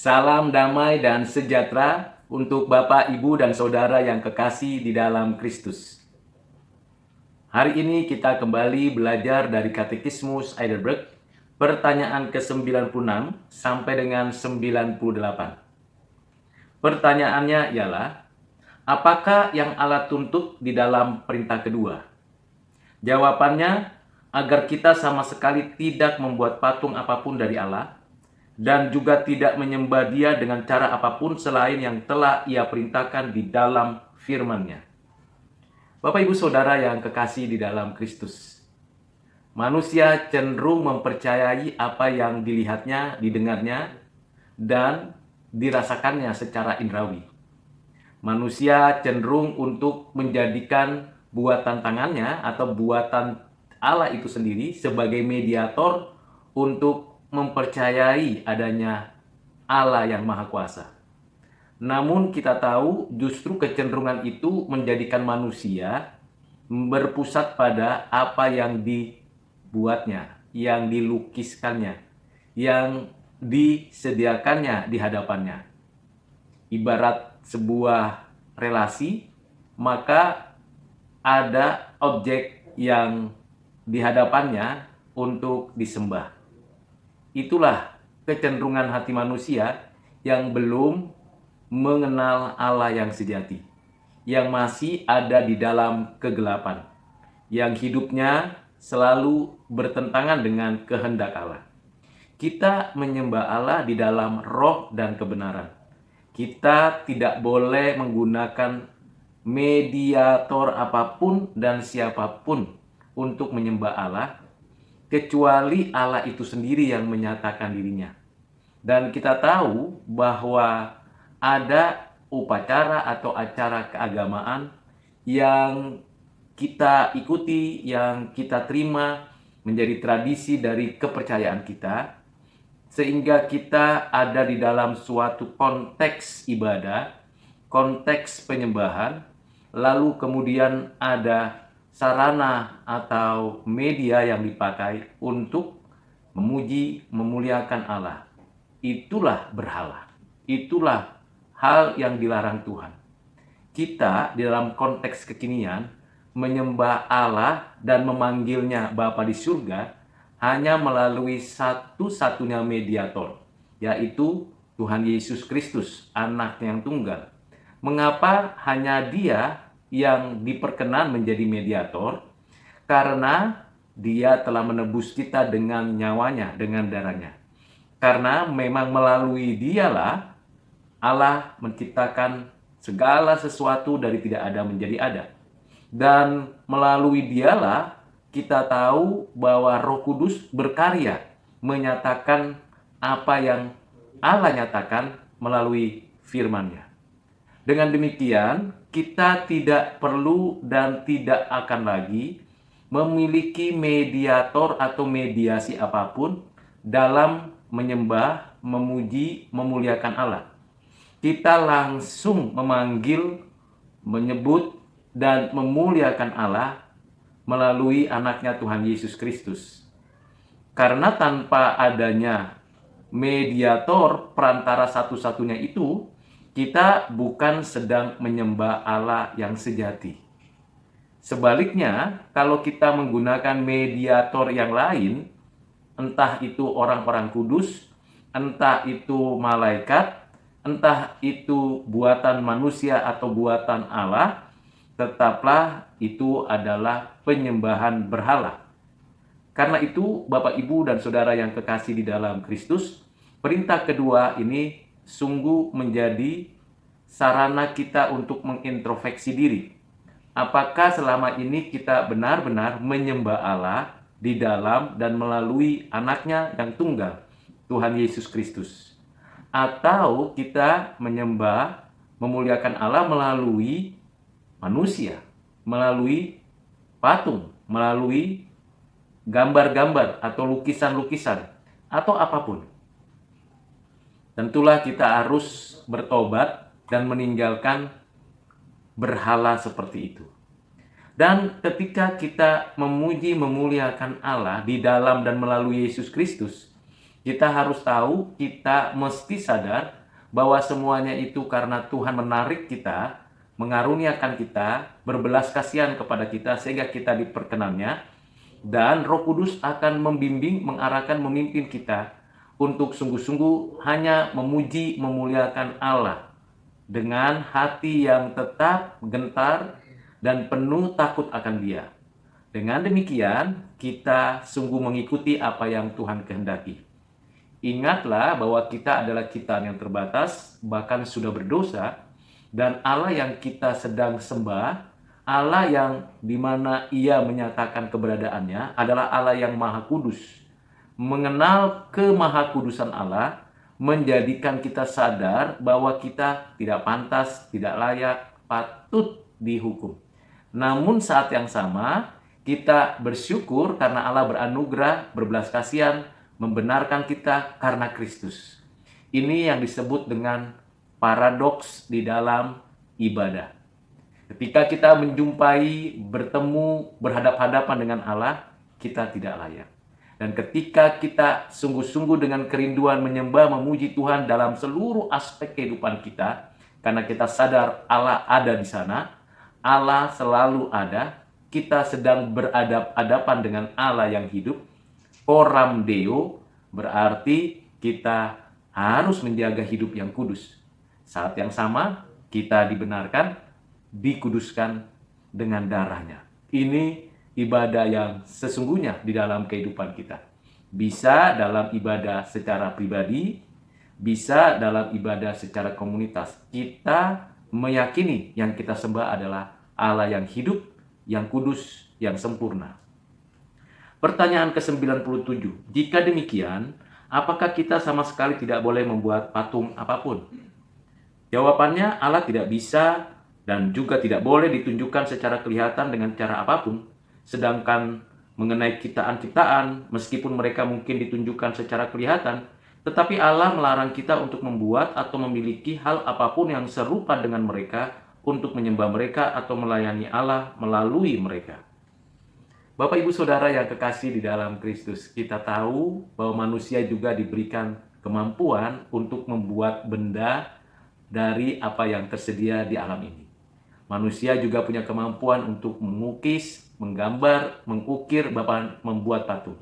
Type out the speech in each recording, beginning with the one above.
Salam damai dan sejahtera untuk Bapak, Ibu, dan Saudara yang kekasih di dalam Kristus. Hari ini kita kembali belajar dari Katekismus Heidelberg, pertanyaan ke-96 sampai dengan 98. Pertanyaannya ialah, apakah yang Allah tuntut di dalam perintah kedua? Jawabannya, agar kita sama sekali tidak membuat patung apapun dari Allah, dan juga tidak menyembah Dia dengan cara apapun selain yang telah Ia perintahkan di dalam firman-Nya. Bapak, Ibu, Saudara yang kekasih di dalam Kristus, manusia cenderung mempercayai apa yang dilihatnya, didengarnya, dan dirasakannya secara indrawi. Manusia cenderung untuk menjadikan buatan tangannya atau buatan Allah itu sendiri sebagai mediator untuk mempercayai adanya Allah yang Maha Kuasa. Namun kita tahu justru kecenderungan itu menjadikan manusia berpusat pada apa yang dibuatnya, yang dilukiskannya, yang disediakannya di hadapannya. Ibarat sebuah relasi, maka ada objek yang di hadapannya untuk disembah. Itulah kecenderungan hati manusia yang belum mengenal Allah yang sejati, yang masih ada di dalam kegelapan, yang hidupnya selalu bertentangan dengan kehendak Allah. Kita menyembah Allah di dalam roh dan kebenaran. Kita tidak boleh menggunakan mediator apapun dan siapapun untuk menyembah Allah, kecuali Allah itu sendiri yang menyatakan dirinya. Dan kita tahu bahwa ada upacara atau acara keagamaan yang kita ikuti, yang kita terima menjadi tradisi dari kepercayaan kita, sehingga kita ada di dalam suatu konteks ibadah, konteks penyembahan, lalu kemudian ada sarana atau media yang dipakai untuk memuji, memuliakan Allah. Itulah berhala. Itulah hal yang dilarang Tuhan. Kita di dalam konteks kekinian menyembah Allah dan memanggilnya Bapa di surga hanya melalui satu-satunya mediator, yaitu Tuhan Yesus Kristus, Anak-Nya yang tunggal. Mengapa hanya Dia yang diperkenan menjadi mediator? Karena Dia telah menebus kita dengan nyawanya, dengan darahnya. Karena memang melalui Dialah Allah menciptakan segala sesuatu dari tidak ada menjadi ada. Dan melalui Dialah kita tahu bahwa Roh Kudus berkarya menyatakan apa yang Allah nyatakan melalui firman-Nya. Dengan demikian, kita tidak perlu dan tidak akan lagi memiliki mediator atau mediasi apapun dalam menyembah, memuji, memuliakan Allah. Kita langsung memanggil, menyebut, dan memuliakan Allah melalui Anak-Nya Tuhan Yesus Kristus. Karena tanpa adanya mediator, perantara satu-satunya itu, kita bukan sedang menyembah Allah yang sejati. Sebaliknya, kalau kita menggunakan mediator yang lain, entah itu orang-orang kudus, entah itu malaikat, entah itu buatan manusia atau buatan Allah, tetaplah itu adalah penyembahan berhala. Karena itu, Bapak, Ibu, dan Saudara yang kekasih di dalam Kristus, perintah kedua ini sungguh menjadi sarana kita untuk mengintrospeksi diri. Apakah selama ini kita benar-benar menyembah Allah di dalam dan melalui Anak-Nya yang tunggal, Tuhan Yesus Kristus? Atau kita menyembah, memuliakan Allah melalui manusia, melalui patung, melalui gambar-gambar atau lukisan-lukisan, atau apapun. Tentulah kita harus bertobat dan meninggalkan berhala seperti itu. Dan ketika kita memuji, memuliakan Allah di dalam dan melalui Yesus Kristus, Kita harus tahu, kita mesti sadar bahwa semuanya itu karena Tuhan menarik kita, mengaruniakan kita, berbelas kasihan kepada kita sehingga kita diperkenannya, dan Roh Kudus akan membimbing, mengarahkan, memimpin kita untuk sungguh-sungguh hanya memuji, memuliakan Allah dengan hati yang tetap gentar dan penuh takut akan Dia. Dengan demikian, kita sungguh mengikuti apa yang Tuhan kehendaki. Ingatlah bahwa kita adalah ciptaan yang terbatas, bahkan sudah berdosa, dan Allah yang kita sedang sembah, Allah yang dimana Ia menyatakan keberadaannya adalah Allah yang Maha Kudus. Mengenal kemahakudusan Allah menjadikan kita sadar bahwa kita tidak pantas, tidak layak, patut dihukum. Namun saat yang sama, kita bersyukur karena Allah beranugerah, berbelas kasihan, membenarkan kita karena Kristus. Ini yang disebut dengan paradoks di dalam ibadah. Ketika kita menjumpai, bertemu, berhadap-hadapan dengan Allah, kita tidak layak. Dan ketika kita sungguh-sungguh dengan kerinduan menyembah, memuji Tuhan dalam seluruh aspek kehidupan kita, karena kita sadar Allah ada di sana, Allah selalu ada, kita sedang berhadapan dengan Allah yang hidup, Coram Deo, berarti kita harus menjaga hidup yang kudus. Saat yang sama, kita dibenarkan, dikuduskan dengan darahnya. Ini ibadah yang sesungguhnya di dalam kehidupan kita. Bisa dalam ibadah secara pribadi, bisa dalam ibadah secara komunitas. Kita meyakini yang kita sembah adalah Allah yang hidup, yang kudus, yang sempurna. Pertanyaan ke-97. Jika demikian, apakah kita sama sekali tidak boleh membuat patung apapun? Jawabannya, Allah tidak bisa dan juga tidak boleh ditunjukkan secara kelihatan dengan cara apapun. Sedangkan mengenai ciptaan-ciptaan, meskipun mereka mungkin ditunjukkan secara kelihatan, tetapi Allah melarang kita untuk membuat atau memiliki hal apapun yang serupa dengan mereka untuk menyembah mereka atau melayani Allah melalui mereka. Bapak, Ibu, Saudara yang kekasih di dalam Kristus, kita tahu bahwa manusia juga diberikan kemampuan untuk membuat benda dari apa yang tersedia di alam ini. Manusia juga punya kemampuan untuk mengukis, menggambar, mengukir, bahkan membuat patung.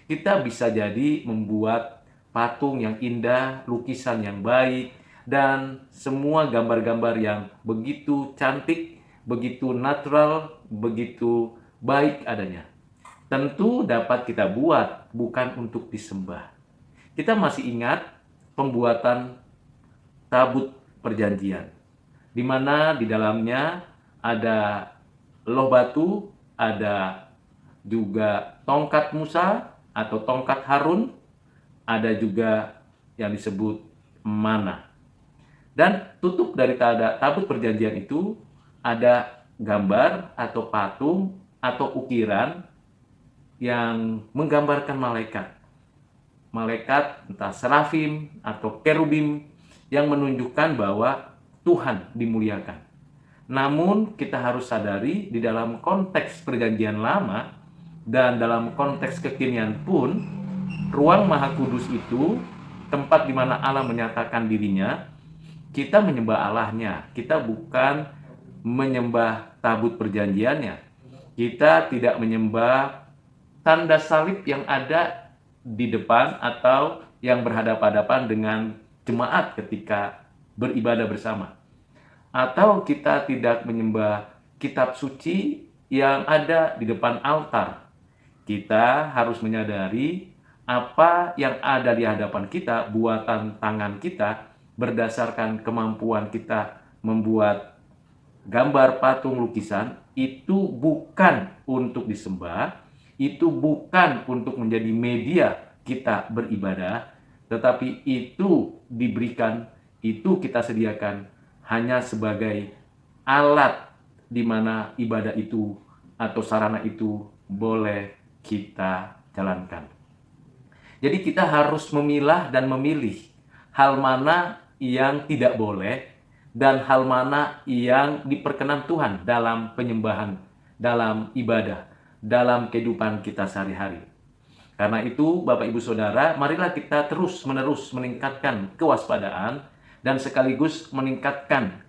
Kita bisa jadi membuat patung yang indah, lukisan yang baik, dan semua gambar-gambar yang begitu cantik, begitu natural, begitu baik adanya. Tentu dapat kita buat, bukan untuk disembah. Kita masih ingat pembuatan tabut perjanjian, di mana di dalamnya ada loh batu, ada juga tongkat Musa atau tongkat Harun, ada juga yang disebut mana. Dan tutup dari tabut perjanjian itu ada gambar atau patung atau ukiran yang menggambarkan malaikat. Malaikat entah serafim atau kerubim yang menunjukkan bahwa Tuhan dimuliakan. Namun kita harus sadari di dalam konteks perjanjian lama dan dalam konteks kekinian pun, ruang Maha Kudus itu tempat di mana Allah menyatakan dirinya, kita menyembah Allahnya, kita bukan menyembah tabut perjanjiannya. Kita tidak menyembah tanda salib yang ada di depan atau yang berhadapan-hadapan dengan jemaat ketika beribadah bersama. Atau kita tidak menyembah kitab suci yang ada di depan altar. Kita harus menyadari apa yang ada di hadapan kita, buatan tangan kita, berdasarkan kemampuan kita membuat gambar, patung, lukisan, itu bukan untuk disembah, itu bukan untuk menjadi media kita beribadah, tetapi itu diberikan, itu kita sediakan hanya sebagai alat di mana ibadah itu atau sarana itu boleh kita jalankan. Jadi kita harus memilah dan memilih hal mana yang tidak boleh dan hal mana yang diperkenan Tuhan dalam penyembahan, dalam ibadah, dalam kehidupan kita sehari-hari. Karena itu, Bapak Ibu Saudara, marilah kita terus-menerus meningkatkan kewaspadaan dan sekaligus meningkatkan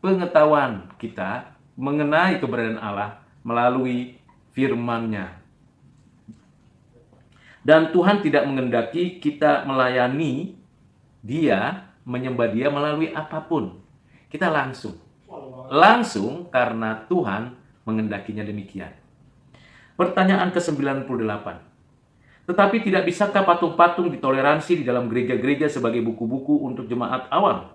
pengetahuan kita mengenai keberadaan Allah melalui firman-Nya. Dan Tuhan tidak menghendaki kita melayani Dia, menyembah Dia melalui apapun. Kita langsung karena Tuhan menghendakinya demikian. Pertanyaan ke-98. Tetapi tidak bisakah patung-patung ditoleransi di dalam gereja-gereja sebagai buku-buku untuk jemaat awam?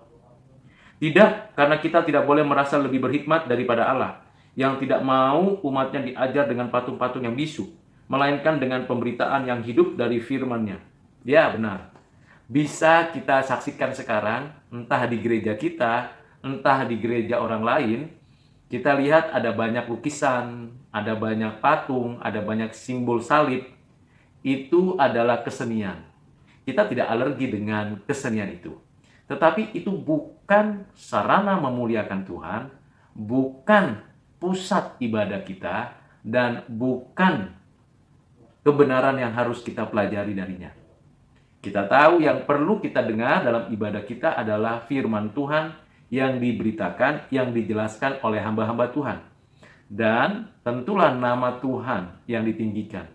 Tidak, karena kita tidak boleh merasa lebih berhikmat daripada Allah, yang tidak mau umatnya diajar dengan patung-patung yang bisu, melainkan dengan pemberitaan yang hidup dari firman-Nya. Ya, benar. Bisa kita saksikan sekarang, entah di gereja kita, entah di gereja orang lain, kita lihat ada banyak lukisan, ada banyak patung, ada banyak simbol salib. Itu adalah kesenian. Kita tidak alergi dengan kesenian itu. Tetapi itu bukan sarana memuliakan Tuhan, bukan pusat ibadah kita, dan bukan kebenaran yang harus kita pelajari darinya. Kita tahu yang perlu kita dengar dalam ibadah kita adalah firman Tuhan yang diberitakan, yang dijelaskan oleh hamba-hamba Tuhan. Dan tentulah nama Tuhan yang ditinggikan.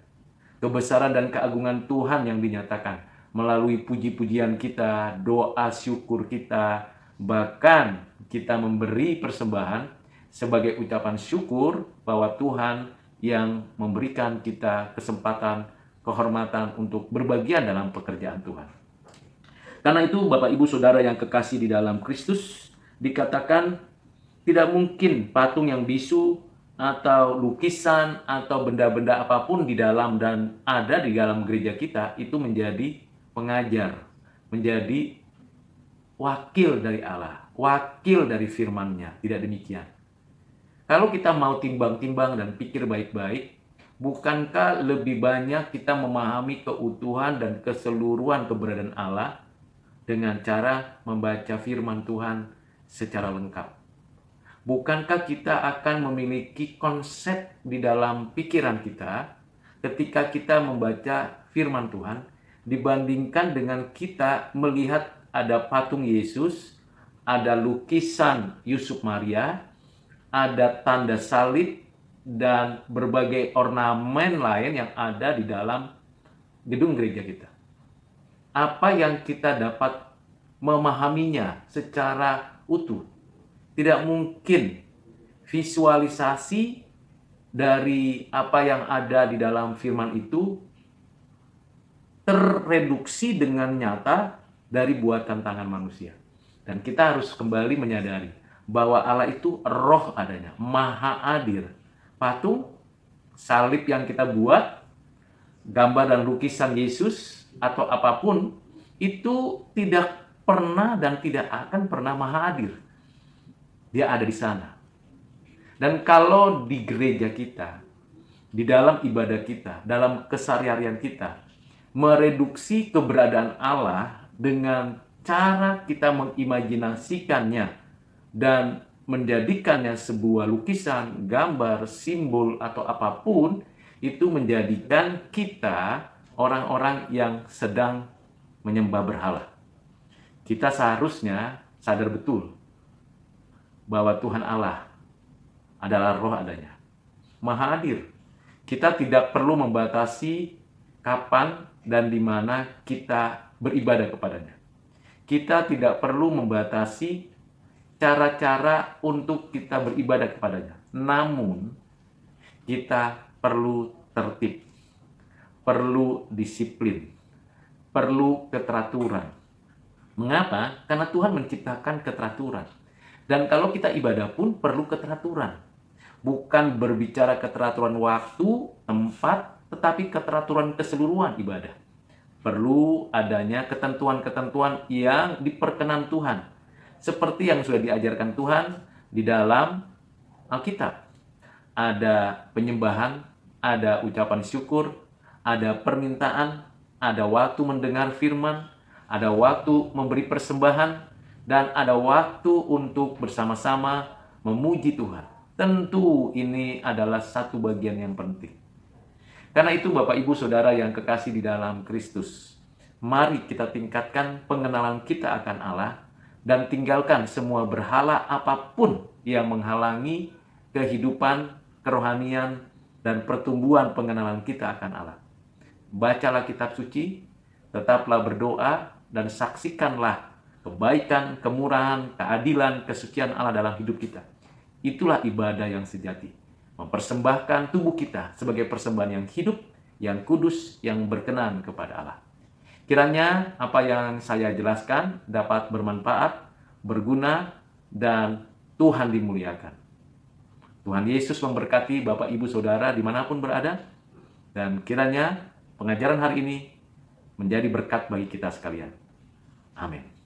Kebesaran dan keagungan Tuhan yang dinyatakan melalui puji-pujian kita, doa syukur kita, bahkan kita memberi persembahan sebagai ucapan syukur bahwa Tuhan yang memberikan kita kesempatan, kehormatan untuk berbagian dalam pekerjaan Tuhan. Karena itu, Bapak Ibu Saudara yang kekasih di dalam Kristus, dikatakan tidak mungkin patung yang bisu atau lukisan atau benda-benda apapun di dalam dan ada di dalam gereja kita itu menjadi pengajar, menjadi wakil dari Allah, wakil dari firman-Nya. Tidak demikian. Kalau kita mau timbang-timbang dan pikir baik-baik, bukankah lebih banyak kita memahami keutuhan dan keseluruhan keberadaan Allah dengan cara membaca firman Tuhan secara lengkap? Bukankah kita akan memiliki konsep di dalam pikiran kita ketika kita membaca firman Tuhan dibandingkan dengan kita melihat ada patung Yesus, ada lukisan Yusuf Maria, ada tanda salib, dan berbagai ornamen lain yang ada di dalam gedung gereja kita. Apa yang kita dapat memahaminya secara utuh? Tidak mungkin visualisasi dari apa yang ada di dalam firman itu terreduksi dengan nyata dari buatan tangan manusia. Dan kita harus kembali menyadari bahwa Allah itu roh adanya, maha hadir. Patung, salib yang kita buat, gambar dan lukisan Yesus, atau apapun, itu tidak pernah dan tidak akan pernah maha hadir. Dia ada di sana. Dan kalau di gereja kita, di dalam ibadah kita, dalam keseharian kita, mereduksi keberadaan Allah dengan cara kita mengimajinasikannya dan menjadikannya sebuah lukisan, gambar, simbol, atau apapun, itu menjadikan kita orang-orang yang sedang menyembah berhala. Kita seharusnya sadar betul bahwa Tuhan Allah adalah roh adanya, maha hadir. Kita tidak perlu membatasi kapan dan di mana kita beribadah kepadanya. Kita tidak perlu membatasi cara-cara untuk kita beribadah kepadanya. Namun, kita perlu tertib, perlu disiplin, perlu keteraturan. Mengapa? Karena Tuhan menciptakan keteraturan. Dan kalau kita ibadah pun perlu keteraturan. Bukan berbicara keteraturan waktu, tempat, tetapi keteraturan keseluruhan ibadah. Perlu adanya ketentuan-ketentuan yang diperkenan Tuhan. Seperti yang sudah diajarkan Tuhan di dalam Alkitab. Ada penyembahan, ada ucapan syukur, ada permintaan, ada waktu mendengar firman, ada waktu memberi persembahan, dan ada waktu untuk bersama-sama memuji Tuhan. Tentu ini adalah satu bagian yang penting. Karena itu Bapak Ibu Saudara yang kekasih di dalam Kristus, mari kita tingkatkan pengenalan kita akan Allah dan tinggalkan semua berhala apapun yang menghalangi kehidupan, kerohanian, dan pertumbuhan pengenalan kita akan Allah. Bacalah kitab suci, tetaplah berdoa, dan saksikanlah kebaikan, kemurahan, keadilan, kesucian Allah dalam hidup kita. Itulah ibadah yang sejati. Mempersembahkan tubuh kita sebagai persembahan yang hidup, yang kudus, yang berkenan kepada Allah. Kiranya apa yang saya jelaskan dapat bermanfaat, berguna, dan Tuhan dimuliakan. Tuhan Yesus memberkati Bapak Ibu Saudara dimanapun berada, dan kiranya pengajaran hari ini menjadi berkat bagi kita sekalian. Amin.